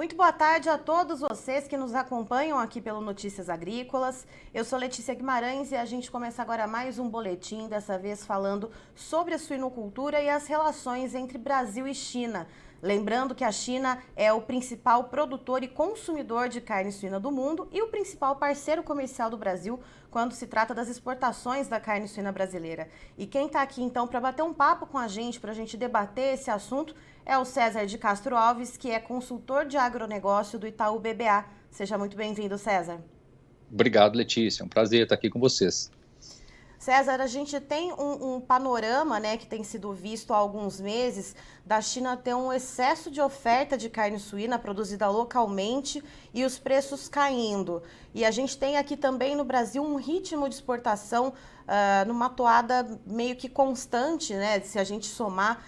Muito boa tarde a todos vocês que nos acompanham aqui pelo Notícias Agrícolas. Eu sou Letícia Guimarães e a gente começa agora mais um boletim, dessa vez falando sobre a suinocultura e as relações entre Brasil e China. Lembrando que a China é o principal produtor e consumidor de carne suína do mundo e o principal parceiro comercial do Brasil quando se trata das exportações da carne suína brasileira. E quem está aqui então para bater um papo com a gente, para a gente debater esse assunto, é o César de Castro Alves, que é consultor de agronegócio do Itaú BBA. Seja muito bem-vindo, César. Obrigado, Letícia. É um prazer estar aqui com vocês. César, a gente tem um panorama, né, que tem sido visto há alguns meses, da China ter um excesso de oferta de carne suína produzida localmente e os preços caindo. E a gente tem aqui também no Brasil um ritmo de exportação numa toada meio que constante, né, se a gente somar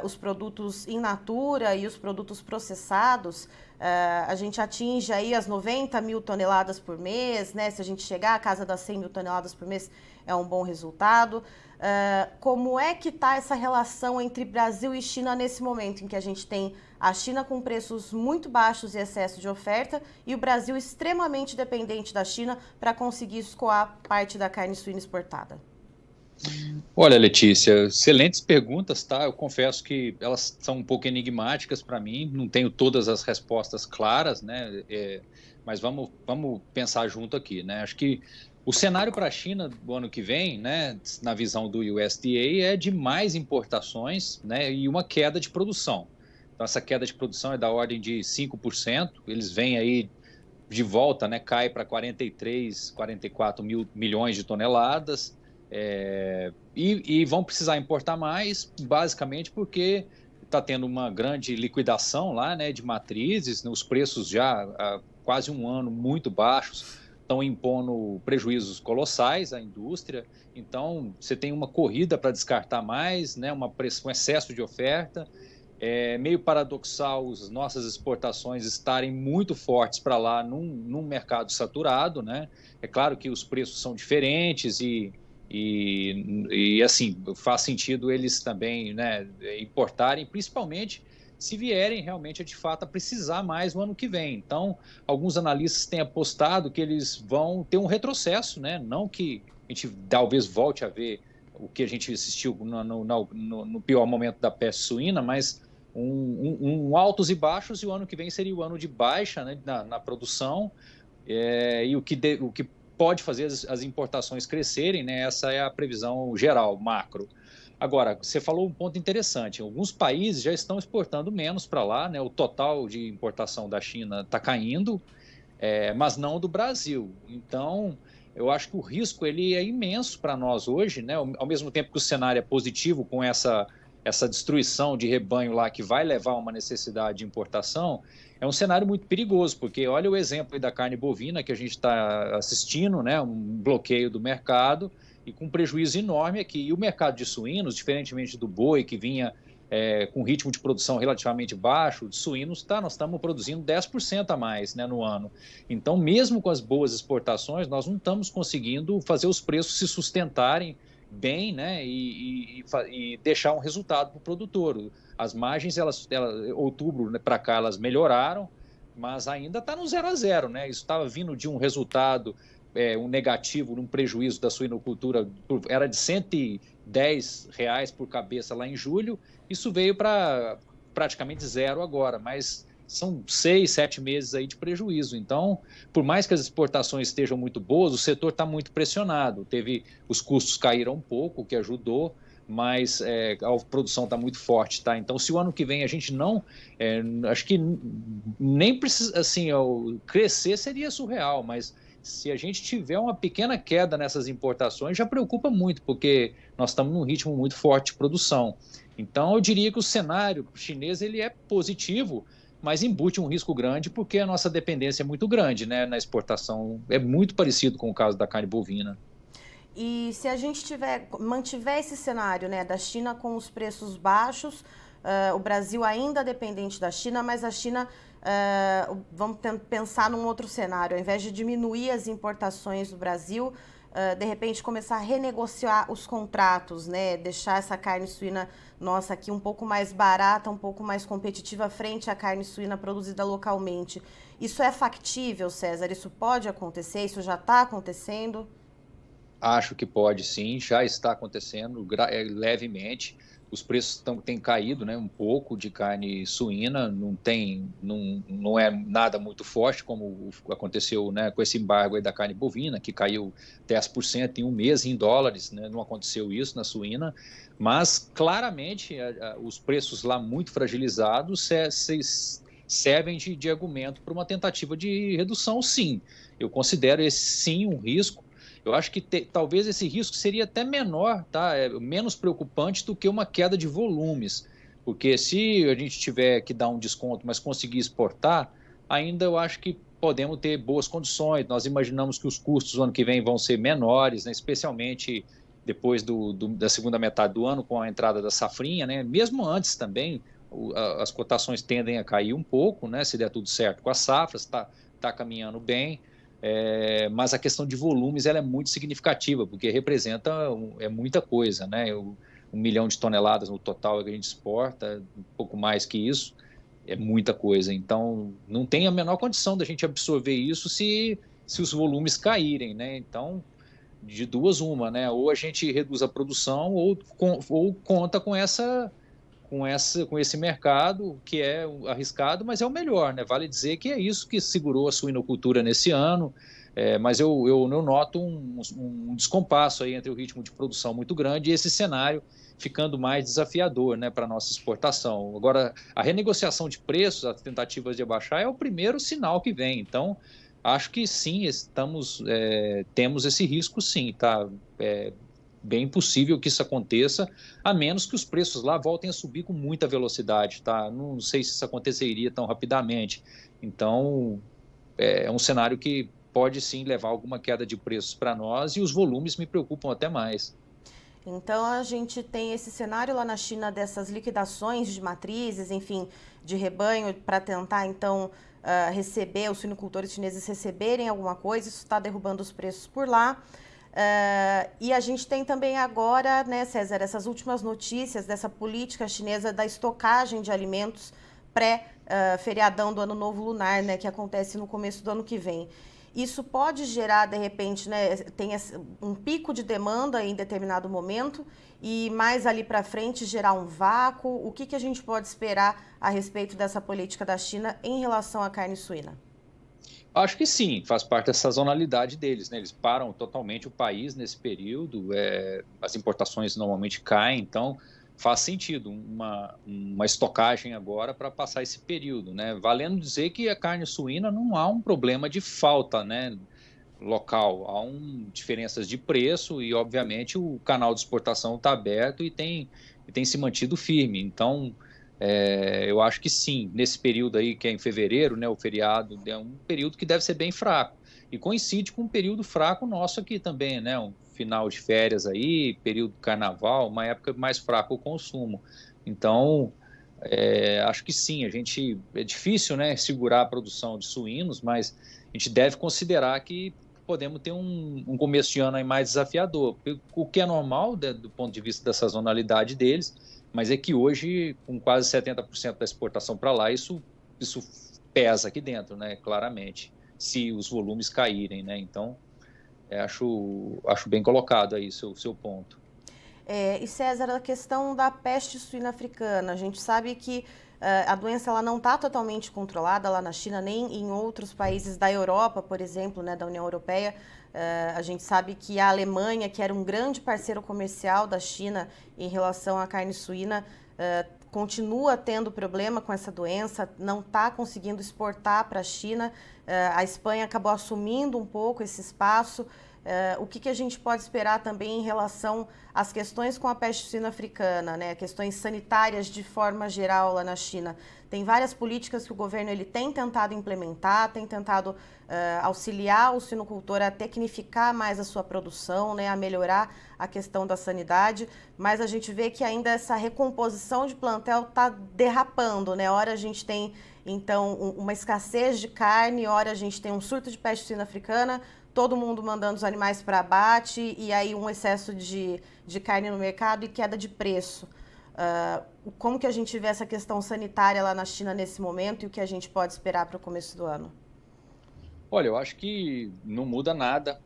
os produtos in natura e os produtos processados. A gente atinge aí as 90 mil toneladas por mês, né? Se a gente chegar à casa das 100 mil toneladas por mês, é um bom resultado. Como é que está essa relação entre Brasil e China nesse momento em que a gente tem a China com preços muito baixos e excesso de oferta e o Brasil extremamente dependente da China para conseguir escoar parte da carne suína exportada? Olha, Letícia, excelentes perguntas, tá? Eu confesso que elas são um pouco enigmáticas para mim, não tenho todas as respostas claras, né? Mas vamos pensar junto aqui, né? Acho que o cenário para a China do ano que vem, né, na visão do USDA, é de mais importações, né, e uma queda de produção. Então, essa queda de produção é da ordem de 5%, eles vêm aí de volta, né, cai para 43, 44 mil milhões de toneladas. E vão precisar importar mais, basicamente porque está tendo uma grande liquidação lá, né, de matrizes, né, os preços já há quase um ano muito baixos, estão impondo prejuízos colossais à indústria. Então você tem uma corrida para descartar mais, né, um excesso de oferta. É meio paradoxal as nossas exportações estarem muito fortes para lá num mercado saturado, né? É claro que os preços são diferentes e assim, faz sentido eles também, né, importarem, principalmente se vierem realmente de fato a precisar mais no ano que vem. Então, alguns analistas têm apostado que eles vão ter um retrocesso, né? Não que a gente talvez volte a ver o que a gente assistiu no pior momento da peste suína, mas altos e baixos, e o ano que vem seria o ano de baixa, né, na produção, e o que pode fazer as importações crescerem, né? Essa é a previsão geral, macro. Agora, você falou um ponto interessante, alguns países já estão exportando menos para lá, né? O total de importação da China está caindo, mas não do Brasil. Então, eu acho que o risco ele é imenso para nós hoje, né? Ao mesmo tempo que o cenário é positivo com essa destruição de rebanho lá que vai levar a uma necessidade de importação, é um cenário muito perigoso, porque olha o exemplo da carne bovina que a gente está assistindo, né? Um bloqueio do mercado e com um prejuízo enorme aqui. E o mercado de suínos, diferentemente do boi, que vinha com ritmo de produção relativamente baixo, de suínos, nós estamos produzindo 10% a mais, né, no ano. Então, mesmo com as boas exportações, nós não estamos conseguindo fazer os preços se sustentarem bem, né, e deixar um resultado para o produtor. As margens, outubro, né, para cá, elas melhoraram, mas ainda está no 0 a 0, né? Isso estava vindo de um resultado, um negativo, um prejuízo da suinocultura, era de R$ 110 por cabeça lá em julho, isso veio para praticamente zero agora, mas são 6, 7 meses aí de prejuízo. Então, por mais que as exportações estejam muito boas, o setor está muito pressionado. Os custos caíram um pouco, o que ajudou, mas a produção está muito forte, tá? Então, se o ano que vem a gente não, acho que nem precisa, assim, crescer seria surreal, mas se a gente tiver uma pequena queda nessas importações, já preocupa muito, porque nós estamos num ritmo muito forte de produção. Então, eu diria que o cenário chinês ele é positivo, mas embute um risco grande porque a nossa dependência é muito grande, né, na exportação. É muito parecido com o caso da carne bovina. E se a gente mantiver esse cenário, né, da China com os preços baixos, o Brasil ainda dependente da China, mas a China, vamos pensar num outro cenário, ao invés de diminuir as importações do Brasil, de repente, começar a renegociar os contratos, né? Deixar essa carne suína nossa aqui um pouco mais barata, um pouco mais competitiva frente à carne suína produzida localmente. Isso é factível, César? Isso pode acontecer? Isso já está acontecendo? Acho que pode sim, já está acontecendo levemente. Os preços têm caído, né, um pouco de carne suína, não é nada muito forte como aconteceu, né, com esse embargo aí da carne bovina, que caiu 10% em um mês em dólares, né, não aconteceu isso na suína, mas claramente os preços lá muito fragilizados servem de argumento para uma tentativa de redução, sim. Eu considero esse sim um risco. Eu acho que talvez esse risco seria até menor, tá? Menos preocupante do que uma queda de volumes, porque se a gente tiver que dar um desconto, mas conseguir exportar, ainda eu acho que podemos ter boas condições. Nós imaginamos que os custos no ano que vem vão ser menores, né? Especialmente depois da segunda metade do ano, com a entrada da safrinha, né? Mesmo antes também, as cotações tendem a cair um pouco, né? Se der tudo certo com as safras, tá caminhando bem. Mas a questão de volumes ela é muito significativa, porque representa muita coisa, né? 1 milhão de toneladas no total que a gente exporta, um pouco mais que isso, é muita coisa. Então, não tem a menor condição da gente absorver isso se os volumes caírem, né? Então, de duas uma, né? Ou a gente reduz a produção ou conta com esse mercado que é arriscado, mas é o melhor, né? Vale dizer que é isso que segurou a suinocultura nesse ano, mas eu noto um descompasso aí entre o ritmo de produção muito grande e esse cenário ficando mais desafiador, né, para a nossa exportação. Agora, a renegociação de preços, as tentativas de abaixar, é o primeiro sinal que vem. Então, acho que sim, temos esse risco sim, tá? Bem possível que isso aconteça, a menos que os preços lá voltem a subir com muita velocidade, tá? Não sei se isso aconteceria tão rapidamente. Então, é um cenário que pode sim levar a alguma queda de preços para nós e os volumes me preocupam até mais. Então, a gente tem esse cenário lá na China dessas liquidações de matrizes, enfim, de rebanho, para tentar, então, receber, os suinocultores chineses receberem alguma coisa, isso está derrubando os preços por lá. E a gente tem também agora, né, César, essas últimas notícias dessa política chinesa da estocagem de alimentos pré-feriadão do Ano Novo Lunar, né, que acontece no começo do ano que vem. Isso pode gerar, de repente, né, tem um pico de demanda em determinado momento e mais ali para frente gerar um vácuo. O que a gente pode esperar a respeito dessa política da China em relação à carne suína? Acho que sim, faz parte da sazonalidade deles, né? Eles param totalmente o país nesse período, as importações normalmente caem, então faz sentido uma estocagem agora para passar esse período, né? Valendo dizer que a carne suína não há um problema de falta, né, local, há diferenças de preço e, obviamente, o canal de exportação está aberto e tem se mantido firme, então eu acho que sim, nesse período aí que é em fevereiro, né, o feriado, é um período que deve ser bem fraco. E coincide com um período fraco nosso aqui também, né, um final de férias aí, período do carnaval, uma época mais fraca o consumo. Então, acho que sim, é difícil, né, segurar a produção de suínos, mas a gente deve considerar que podemos ter um começo de ano aí mais desafiador, o que é normal do ponto de vista da sazonalidade deles, mas é que hoje, com quase 70% da exportação para lá, isso pesa aqui dentro, né, claramente, se os volumes caírem, né, então acho bem colocado aí o seu ponto. E César, a questão da peste suína africana, a gente sabe que a doença ela não está totalmente controlada lá na China, nem em outros países da Europa, por exemplo, né, da União Europeia. A gente sabe que a Alemanha, que era um grande parceiro comercial da China em relação à carne suína, continua tendo problema com essa doença, não está conseguindo exportar para a China. A Espanha acabou assumindo um pouco esse espaço. O que a gente pode esperar também em relação às questões com a peste suína africana, né? Questões sanitárias de forma geral lá na China. Tem várias políticas que o governo ele tem tentado implementar, tem tentado auxiliar o suinocultor a tecnificar mais a sua produção, né? A melhorar a questão da sanidade, mas a gente vê que ainda essa recomposição de plantel está derrapando, né? Ora a gente tem, então, uma escassez de carne, ora a gente tem um surto de peste suína africana, todo mundo mandando os animais para abate e aí um excesso de carne no mercado e queda de preço. Como que a gente vê essa questão sanitária lá na China nesse momento e o que a gente pode esperar para o começo do ano? Olha, eu acho que não muda nada,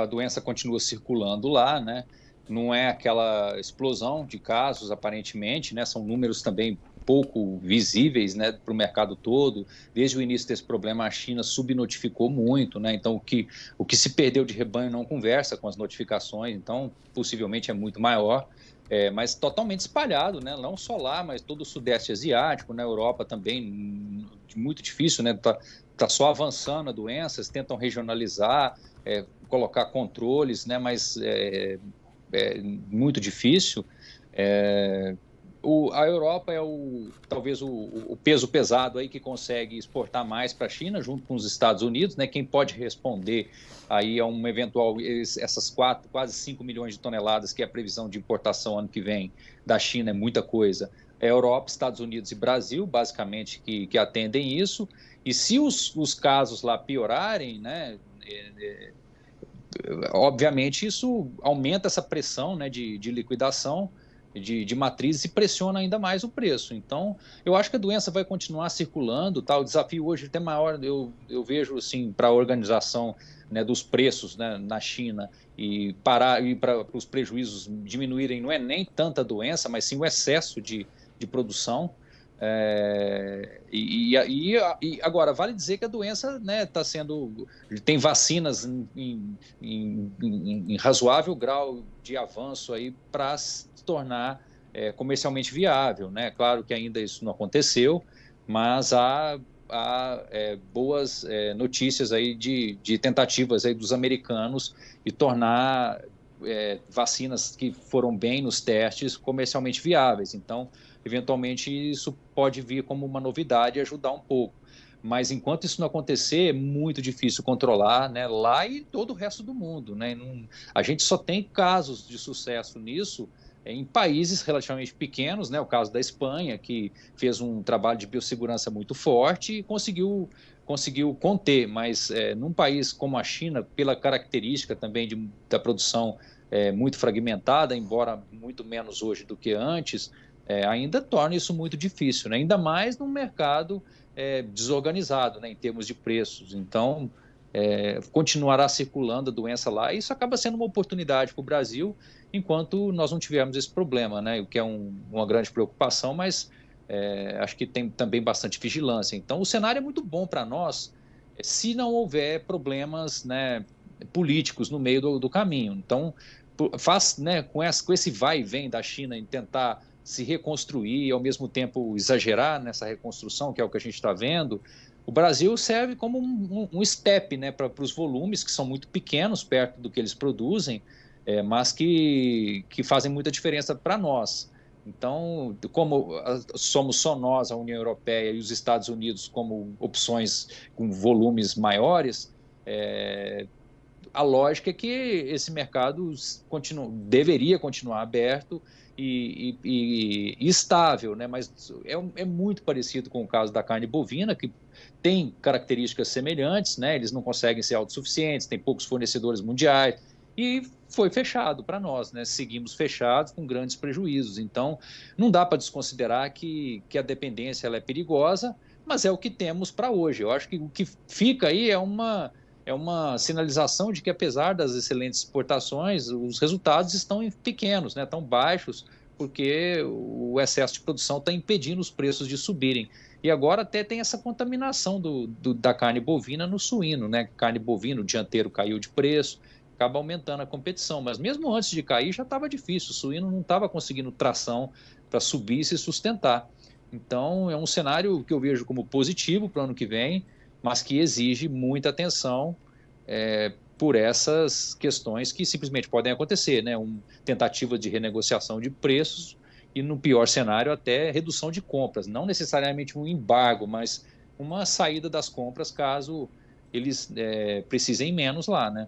a doença continua circulando lá, né? Não é aquela explosão de casos, aparentemente, né? São números também pouco visíveis, né, para o mercado todo. Desde o início desse problema, a China subnotificou muito, né? Então, o que se perdeu de rebanho não conversa com as notificações, então, possivelmente é muito maior. Mas totalmente espalhado, né? Não só lá, mas todo o Sudeste Asiático, na Europa também, muito difícil, né? Tá só avançando a doença, eles tentam regionalizar, colocar controles, né? Mas é muito difícil. A Europa é talvez o peso pesado aí que consegue exportar mais para a China, junto com os Estados Unidos, né? Quem pode responder aí a um eventual, essas quase 5 milhões de toneladas, que é a previsão de importação ano que vem da China, é muita coisa. É Europa, Estados Unidos e Brasil, basicamente, que atendem isso. E se os casos lá piorarem, né? Obviamente isso aumenta essa pressão, né, de liquidação de matrizes e pressiona ainda mais o preço. Então, eu acho que a doença vai continuar circulando, tá? O desafio hoje até maior, eu vejo assim, para a organização, né, dos preços, né, na China e para os prejuízos diminuírem, não é nem tanta doença, mas sim o excesso de produção. E agora, vale dizer que a doença, né, tem vacinas em razoável grau de avanço aí para se tornar comercialmente viável, né? Claro que ainda isso não aconteceu, mas há boas notícias aí de tentativas aí dos americanos de tornar vacinas que foram bem nos testes comercialmente viáveis. Então, eventualmente isso pode vir como uma novidade e ajudar um pouco. Mas enquanto isso não acontecer, é muito difícil controlar, né, lá e todo o resto do mundo, né? A gente só tem casos de sucesso nisso em países relativamente pequenos, né? O caso da Espanha, que fez um trabalho de biossegurança muito forte e conseguiu conter, mas num país como a China, pela característica também da produção muito fragmentada, embora muito menos hoje do que antes, ainda torna isso muito difícil, né? Ainda mais num mercado desorganizado, né, em termos de preços. Então, continuará circulando a doença lá e isso acaba sendo uma oportunidade para o Brasil enquanto nós não tivermos esse problema, né? O que é uma grande preocupação, mas acho que tem também bastante vigilância. Então, o cenário é muito bom para nós se não houver problemas, né, políticos no meio do caminho. Então, né, com esse vai e vem da China em tentar se reconstruir e, ao mesmo tempo, exagerar nessa reconstrução, que é o que a gente está vendo, o Brasil serve como um step, né, para os volumes, que são muito pequenos perto do que eles produzem, mas que fazem muita diferença para nós. Então, como somos só nós, a União Europeia e os Estados Unidos, como opções com volumes maiores, a lógica é que esse mercado deveria continuar aberto e estável, né? Mas é muito parecido com o caso da carne bovina, que tem características semelhantes, né? Eles não conseguem ser autossuficientes, tem poucos fornecedores mundiais, e foi fechado para nós, né? Seguimos fechados com grandes prejuízos. Então, não dá para desconsiderar que a dependência ela é perigosa, mas é o que temos para hoje. Eu acho que o que fica aí é uma sinalização de que, apesar das excelentes exportações, os resultados estão pequenos, né? Estão baixos, porque o excesso de produção está impedindo os preços de subirem. E agora até tem essa contaminação da carne bovina no suíno, né? Carne bovina, o dianteiro caiu de preço, acaba aumentando a competição. Mas mesmo antes de cair já estava difícil, o suíno não estava conseguindo tração para subir e se sustentar. Então é um cenário que eu vejo como positivo para o ano que vem, mas que exige muita atenção por essas questões que simplesmente podem acontecer, né? Tentativa de renegociação de preços e, no pior cenário, até redução de compras. Não necessariamente um embargo, mas uma saída das compras caso eles precisem menos lá, né?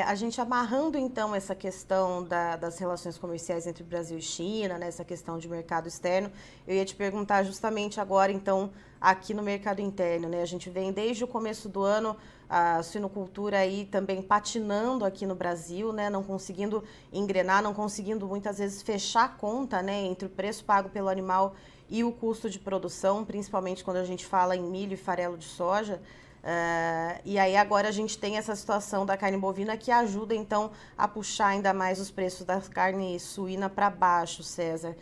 A gente amarrando, então, essa questão das relações comerciais entre Brasil e China, né, essa questão de mercado externo, eu ia te perguntar justamente agora, então, aqui no mercado interno, né? A gente vem desde o começo do ano a suinocultura aí também patinando aqui no Brasil, né, não conseguindo engrenar, não conseguindo muitas vezes fechar a conta, né, entre o preço pago pelo animal e o custo de produção, principalmente quando a gente fala em milho e farelo de soja. E aí agora a gente tem essa situação da carne bovina que ajuda então a puxar ainda mais os preços da carne suína para baixo, César.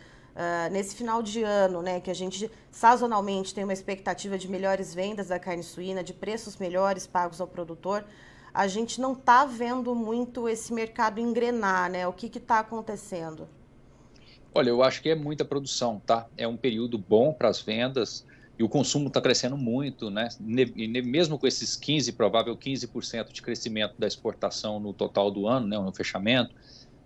Nesse final de ano, né, que a gente sazonalmente tem uma expectativa de melhores vendas da carne suína, de preços melhores pagos ao produtor, a gente não está vendo muito esse mercado engrenar, né? O que está acontecendo? Olha, eu acho que é muita produção, tá? É um período bom para as vendas e o consumo está crescendo muito, né? E mesmo com esses 15% de crescimento da exportação no total do ano, né, no fechamento,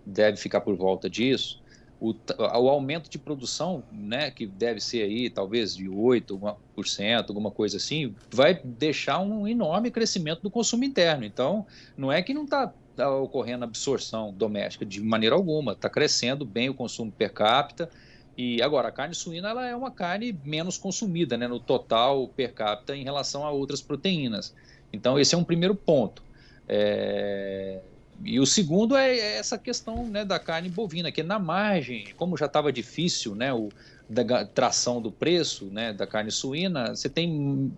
deve ficar por volta disso. O aumento de produção, né, que deve ser aí talvez de 8%, alguma coisa assim, vai deixar um enorme crescimento do consumo interno. Então, não é que não está ocorrendo absorção doméstica de maneira alguma, está crescendo bem o consumo per capita. E agora, a carne suína ela é uma carne menos consumida, né, no total per capita em relação a outras proteínas. Então, esse é um primeiro ponto. E o segundo é essa questão, né, da carne bovina, que na margem, como já estava difícil, né, da tração do preço, né, da carne suína, você tem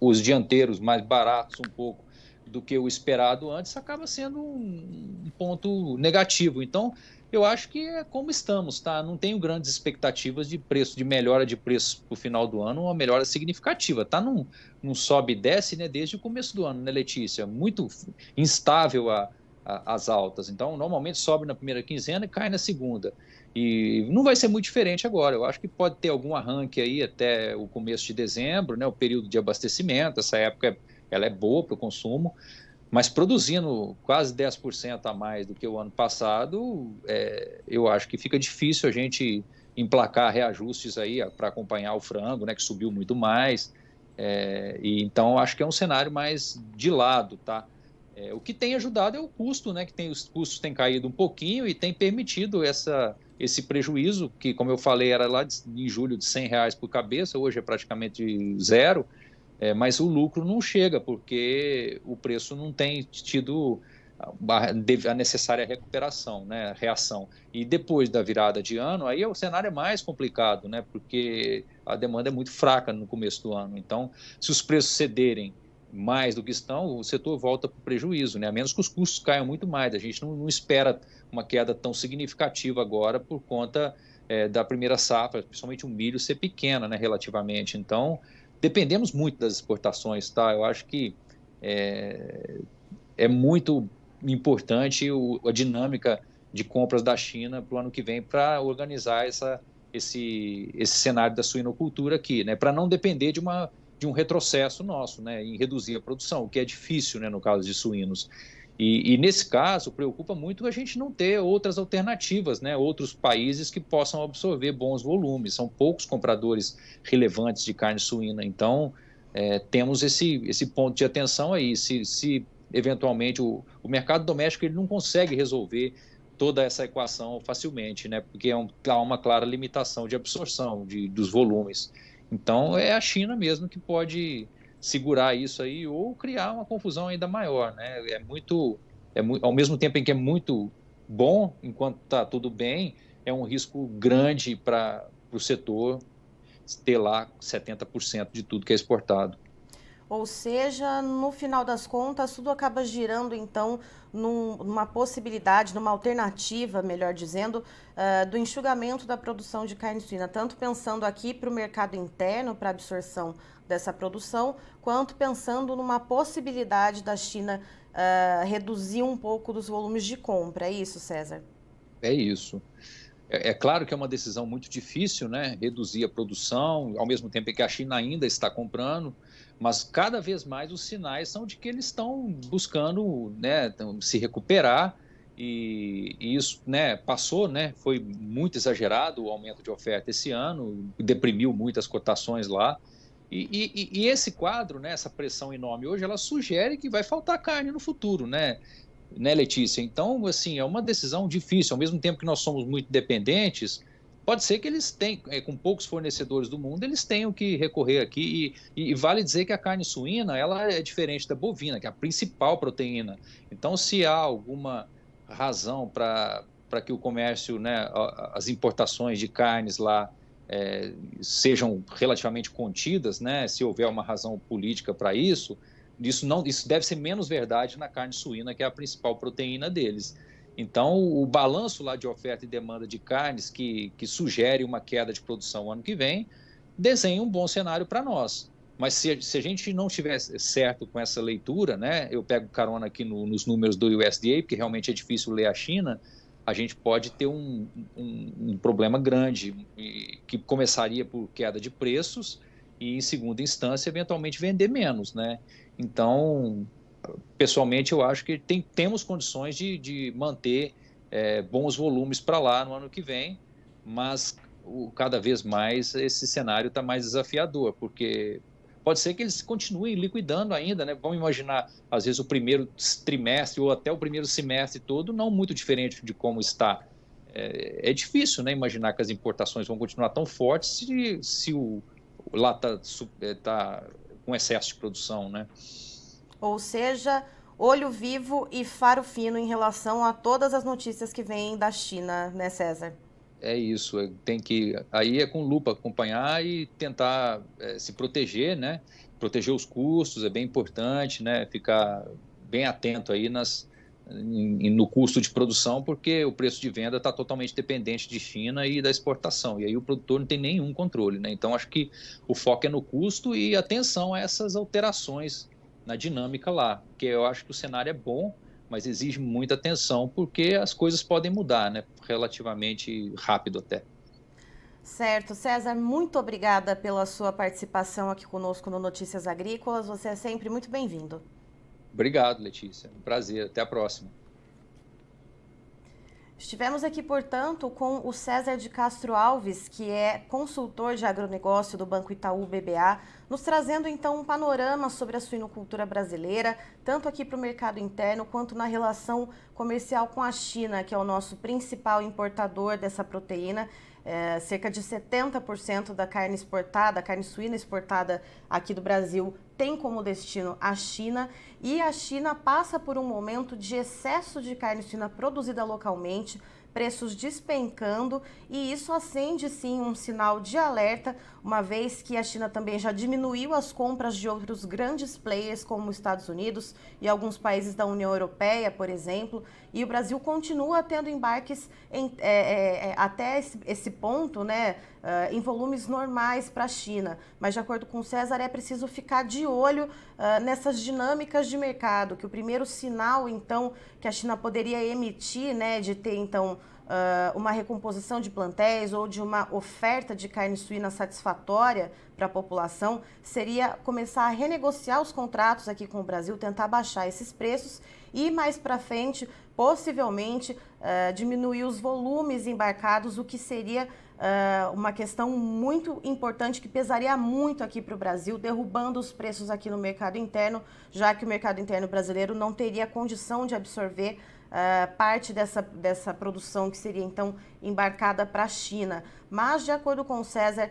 os dianteiros mais baratos um pouco do que o esperado antes, acaba sendo um ponto negativo. Então, eu acho que é como estamos, tá? Não tenho grandes expectativas de preço, de melhora de preço para o final do ano, uma melhora significativa. Tá num sobe e desce, né, desde o começo do ano, né, Letícia? Muito instável as altas. Então, normalmente sobe na primeira quinzena e cai na segunda. E não vai ser muito diferente agora. Eu acho que pode ter algum arranque aí até o começo de dezembro, né, o período de abastecimento. Essa época ela é boa para o consumo, mas produzindo quase 10% a mais do que o ano passado, eu acho que fica difícil a gente emplacar reajustes aí para acompanhar o frango, né, que subiu muito mais. E então, acho que é um cenário mais de lado, tá? O que tem ajudado é o custo, né? Os custos têm caído um pouquinho e tem permitido esse prejuízo, que, como eu falei, era lá em julho de R$ 100 por cabeça, hoje é praticamente zero, mas o lucro não chega, porque o preço não tem tido a necessária recuperação, né? Reação. E depois da virada de ano, aí o cenário é mais complicado, né? Porque a demanda é muito fraca no começo do ano. Então, se os preços cederem mais do que estão, o setor volta para o prejuízo, né? A menos que os custos caiam muito mais. A gente não espera uma queda tão significativa agora por conta da primeira safra, principalmente o milho ser pequena, né, relativamente. Então, dependemos muito das exportações, tá? Eu acho que é muito importante a dinâmica de compras da China para o ano que vem para organizar esse cenário da suinocultura aqui, né? Para não depender de um retrocesso nosso, né, em reduzir a produção, o que é difícil, né, no caso de suínos. E nesse caso, preocupa muito a gente não ter outras alternativas, né, outros países que possam absorver bons volumes. São poucos compradores relevantes de carne suína. Então, temos esse ponto de atenção aí. Se eventualmente o mercado doméstico ele não consegue resolver toda essa equação facilmente, né, porque há uma clara limitação de absorção dos volumes. Então, é a China mesmo que pode segurar isso aí ou criar uma confusão ainda maior, né? Ao mesmo tempo em que é muito bom, enquanto está tudo bem, é um risco grande para o setor ter lá 70% de tudo que é exportado. Ou seja, no final das contas, tudo acaba girando, então, numa possibilidade, numa alternativa, melhor dizendo, do enxugamento da produção de carne suína, tanto pensando aqui para o mercado interno, para a absorção dessa produção, quanto pensando numa possibilidade da China reduzir um pouco dos volumes de compra. É isso, César? É isso. É claro que é uma decisão muito difícil, né? Reduzir a produção, ao mesmo tempo que a China ainda está comprando, mas cada vez mais os sinais são de que eles estão buscando, né, se recuperar e isso, né, passou, né? Foi muito exagerado o aumento de oferta esse ano, deprimiu muitas cotações lá. E esse quadro, né, essa pressão enorme hoje, ela sugere que vai faltar carne no futuro, né? Né, Letícia? Então, assim, é uma decisão difícil. Ao mesmo tempo que nós somos muito dependentes, pode ser que eles tenham, com poucos fornecedores do mundo, eles tenham que recorrer aqui, e vale dizer que a carne suína, ela é diferente da bovina, que é a principal proteína. Então, se há alguma razão para que o comércio, né, as importações de carnes lá sejam relativamente contidas, né, se houver uma razão política para isso, isso deve ser menos verdade na carne suína, que é a principal proteína deles. Então, o balanço lá de oferta e demanda de carnes que sugere uma queda de produção ano que vem, desenha um bom cenário para nós. Mas se a gente não estiver certo com essa leitura, né, eu pego carona aqui nos números do USDA, porque realmente é difícil ler a China, a gente pode ter um problema grande, que começaria por queda de preços e, em segunda instância, eventualmente vender menos, né? Então, pessoalmente, eu acho que temos condições de manter bons volumes para lá no ano que vem, mas cada vez mais esse cenário está mais desafiador, porque pode ser que eles continuem liquidando ainda, né? Vamos imaginar, às vezes, o primeiro trimestre ou até o primeiro semestre todo não muito diferente de como está. É difícil, né, imaginar que as importações vão continuar tão fortes se lá tá com excesso de produção, né? Ou seja, olho vivo e faro fino em relação a todas as notícias que vêm da China, né, César? É isso, aí é com lupa acompanhar e tentar se proteger, né? Proteger os custos é bem importante, né? Ficar bem atento aí no custo de produção, porque o preço de venda está totalmente dependente de China e da exportação, e aí o produtor não tem nenhum controle, né? Então acho que o foco é no custo e atenção a essas alterações na dinâmica lá, porque eu acho que o cenário é bom, mas exige muita atenção, porque as coisas podem mudar, né? Relativamente rápido até. Certo. César, muito obrigada pela sua participação aqui conosco no Notícias Agrícolas. Você é sempre muito bem-vindo. Obrigado, Letícia. Um prazer. Até a próxima. Estivemos aqui, portanto, com o César de Castro Alves, que é consultor de agronegócio do Banco Itaú BBA, nos trazendo então um panorama sobre a suinocultura brasileira, tanto aqui para o mercado interno quanto na relação comercial com a China, que é o nosso principal importador dessa proteína. Cerca de 70% da carne exportada, a carne suína exportada aqui do Brasil, tem como destino a China, e a China passa por um momento de excesso de carne suína produzida localmente, preços despencando, e isso acende sim um sinal de alerta, uma vez que a China também já diminuiu as compras de outros grandes players, como os Estados Unidos e alguns países da União Europeia, por exemplo, e o Brasil continua tendo embarques até esse ponto, né, em volumes normais para a China. Mas, de acordo com o César, é preciso ficar de olho nessas dinâmicas de mercado, que o primeiro sinal, então, que a China poderia emitir, né, de ter, então, uma recomposição de plantéis ou de uma oferta de carne suína satisfatória para a população, seria começar a renegociar os contratos aqui com o Brasil, tentar baixar esses preços e, mais para frente, possivelmente, diminuir os volumes embarcados, o que seria uma questão muito importante que pesaria muito aqui para o Brasil, derrubando os preços aqui no mercado interno, já que o mercado interno brasileiro não teria condição de absorver parte dessa produção que seria então embarcada para a China. Mas, de acordo com o César,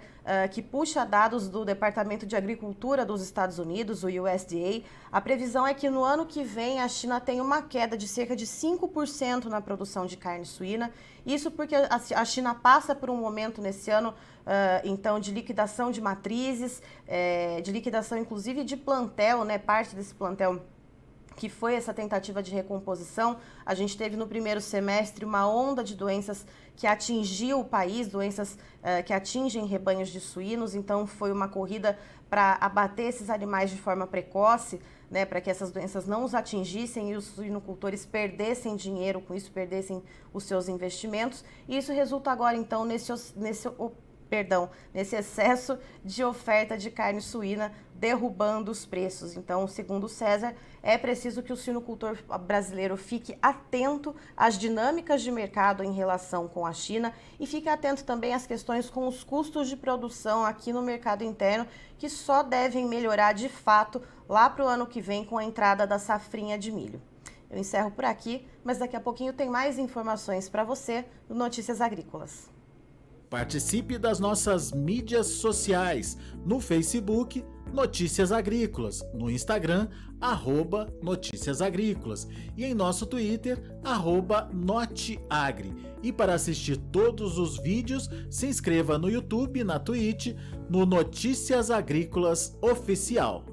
que puxa dados do Departamento de Agricultura dos Estados Unidos, o USDA, a previsão é que no ano que vem a China tenha uma queda de cerca de 5% na produção de carne suína. Isso porque a China passa por um momento nesse ano, então, de liquidação de matrizes, de liquidação inclusive de plantel, né, parte desse plantel que foi essa tentativa de recomposição. A gente teve no primeiro semestre uma onda de doenças que atingiu o país, doenças que atingem rebanhos de suínos, então foi uma corrida para abater esses animais de forma precoce, né, para que essas doenças não os atingissem e os suinocultores perdessem dinheiro com isso, perdessem os seus investimentos. E isso resulta agora, então, nesse excesso de oferta de carne suína, derrubando os preços. Então, segundo o César, é preciso que o suinocultor brasileiro fique atento às dinâmicas de mercado em relação com a China e fique atento também às questões com os custos de produção aqui no mercado interno, que só devem melhorar de fato lá para o ano que vem com a entrada da safrinha de milho. Eu encerro por aqui, mas daqui a pouquinho tem mais informações para você no Notícias Agrícolas. Participe das nossas mídias sociais, no Facebook, Notícias Agrícolas, no Instagram, @Notícias Agrícolas e em nosso Twitter, @Noteagri. E para assistir todos os vídeos, se inscreva no YouTube, na Twitch, no Notícias Agrícolas Oficial.